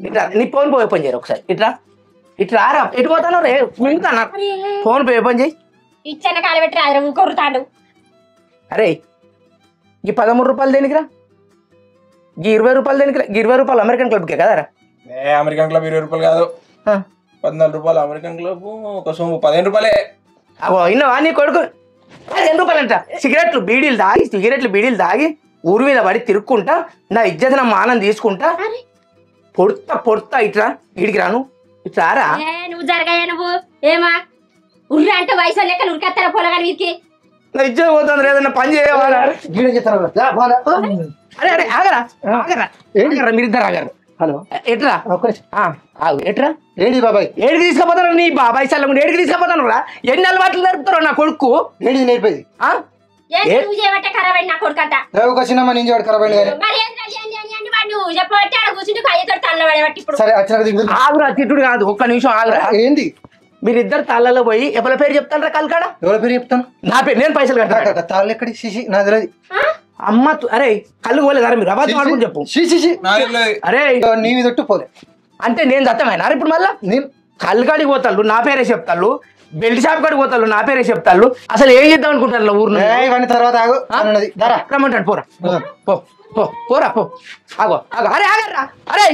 ఇట్లా నీ phone pay open చేయరు ఒకసారి ఇట్లా ఇట్లా రా ఎటు పోతాను రే మింగుతాను ఫోన్ పే ఓపెన్ చేయి ఇచ్చన్న కాలు పెట్టి ఆయన కొరుతాడు అరే ఈ 13 రూపాయలు దేనికిరా ఈ 20 రూపాయలు దేనికిరా ఈ 20 రూపాయలు అమెరికన్ క్లబ్కే కదరా అమెరికన్ క్లబ్ 20 రూపాయలు కాదు 14 రూపాయలు అమెరికన్ క్లబ్ ఒక సొమ్ము 15 రూపాయలే అవో ఇన్నవా నీ కొడుకు 10 రూపాయలు అంట సిగరెట్లు బీడీలు తాగి ఊరి మీద పడి తిరుక్కుంటా నా ఇజ్జత్ నా మానం తీసుకుంటా పొడతా ఇట్లా ఇడికి రాను ఇట్లా రా నువ్వు జరగాయా నువ్వు ఏమా ఉర్రా అంటే వయసు లెక్కలు ఉరికెత్తారా పొలగాని వీరికి నా ఇజ్జత్ పోతుంది ఏదన్నా పని చేయాలా అరే అరే ఆగరా మీరిద్దరు ఆగారు హలో ఎట్రా ఎట్రా ఏడి బాబాయ్ ఏడికి తీసుకుపోతాను నీ బాబాయ్ చల్లకుండా ఏడికి తీసుకుపోతాను రా ఎన్ని అలవాట్లు నేర్పుతారు నా కొడుకు ఏడి నేర్పేది నువ్వు చేయబట్టే ఖరాబ్ అయింది నా కొడుకంట వచ్చినామా నేను వాడు ఖరాబ్ అయింది నువ్వు చెప్పబట్టి ఆడ కూర్చుంటే అయ్యేతో తల్ల పడేబట్టి ఇప్పుడు సరే వచ్చిన ఆగురా తిట్టుడు కాదు ఒక్క నిమిషం ఆగురా ఏంది మీరిద్దరు తాళ్ళలో పోయి ఎవరి పేరు చెప్తాను రా కలకాడ ఎవరి పేరు చెప్తాను నా పేరు నేను పైసలు కట్టా తాళ్ళు ఎక్కడి శిశి నా తెలియదు అమ్మ అరే కళ్ళు పోలేదు అరే మీరు అబద్ధం ఆడుకుని చెప్పు అరే నీ మీద పోలే అంటే నేను దత్తమైనా ఇప్పుడు మళ్ళా నేను కళ్ళు కాడికి పోతాళ్ళు నా పేరే చెప్తాళ్ళు బెల్ట్ షాప్ కాడికి పోతాళ్ళు నా పేరే చెప్తాళ్ళు అసలు ఏం చేద్దాం అనుకుంటారు ఊరు ఇవన్నీ తర్వాత ఆగు రమ్మంటాడు పోరా పోరా పో ఆగో అరే ఆగరా అరే